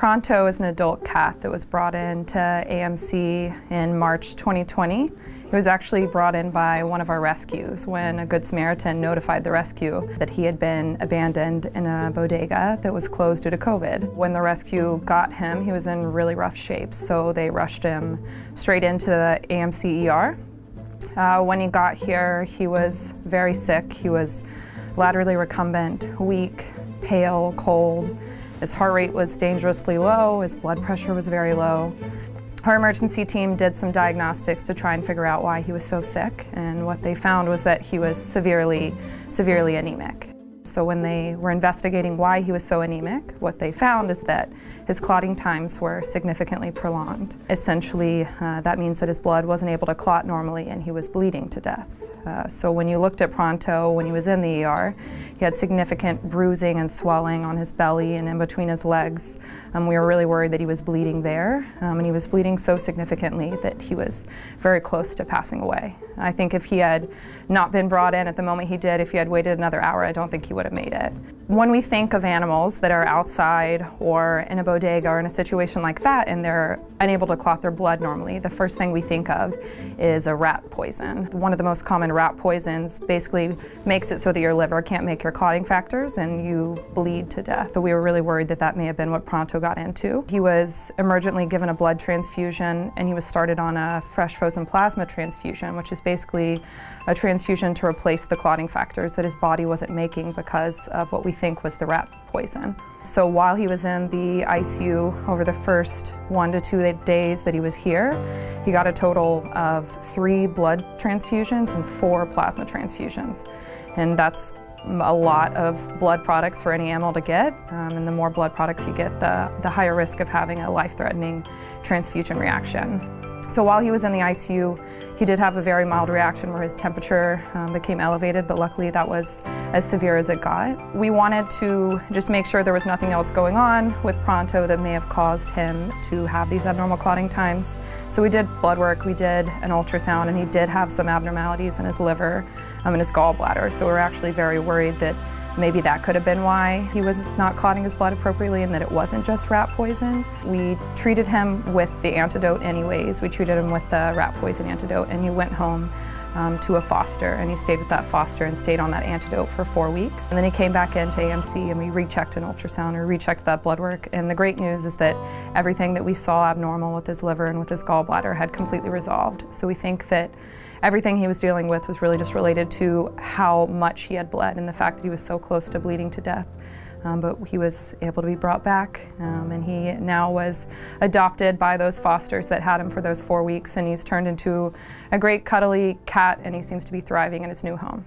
Pronto is an adult cat that was brought in to AMC in March 2020. He was actually brought in by one of our rescues when a Good Samaritan notified the rescue that he had been abandoned in a bodega that was closed due to COVID. When the rescue got him, he was in really rough shape, so they rushed him straight into the AMC ER. When he got here, he was very sick. He was laterally recumbent, weak, pale, cold. His heart rate was dangerously low, his blood pressure was very low. Our emergency team did some diagnostics to try and figure out why he was so sick, and what they found was that he was severely anemic. So when they were investigating why he was so anemic, what they found is that his clotting times were significantly prolonged. Essentially, that means that his blood wasn't able to clot normally and he was bleeding to death. So when you looked at Pronto when he was in the ER, he had significant bruising and swelling on his belly and in between his legs. We were really worried that he was bleeding there, and he was bleeding so significantly that he was very close to passing away. I think if he had not been brought in at the moment he did, if he had waited another hour, I don't think he would have made it. When we think of animals that are outside or in a bodega or in a situation like that and they're unable to clot their blood normally, the first thing we think of is a rat poison. One of the most common rat poisons basically makes it so that your liver can't make your clotting factors and you bleed to death. But we were really worried that that may have been what Pronto got into. He was emergently given a blood transfusion and he was started on a fresh frozen plasma transfusion, which is basically a transfusion to replace the clotting factors that his body wasn't making because of what we think was the rat poison. So while he was in the ICU over the first 1 to 2 days that he was here, he got a total of 3 blood transfusions and 4 plasma transfusions. And that's a lot of blood products for any animal to get, and the more blood products you get, the higher risk of having a life-threatening transfusion reaction. So while he was in the ICU, he did have a very mild reaction where his temperature became elevated, but luckily that was as severe as it got. We wanted to just make sure there was nothing else going on with Pronto that may have caused him to have these abnormal clotting times. So we did blood work, we did an ultrasound, and he did have some abnormalities in his liver and his gallbladder. So we were actually very worried that maybe that could have been why he was not clotting his blood appropriately and that it wasn't just rat poison. We treated him with the antidote anyways. We treated him with the rat poison antidote, and he went home to a foster, and he stayed with that foster and stayed on that antidote for 4 weeks. And then he came back into AMC and we rechecked an ultrasound or rechecked that blood work. And the great news is that everything that we saw abnormal with his liver and with his gallbladder had completely resolved. So we think that everything he was dealing with was really just related to how much he had bled and the fact that he was so close to bleeding to death. But he was able to be brought back, and he now was adopted by those fosters that had him for those 4 weeks, and he's turned into a great cuddly cat, and he seems to be thriving in his new home.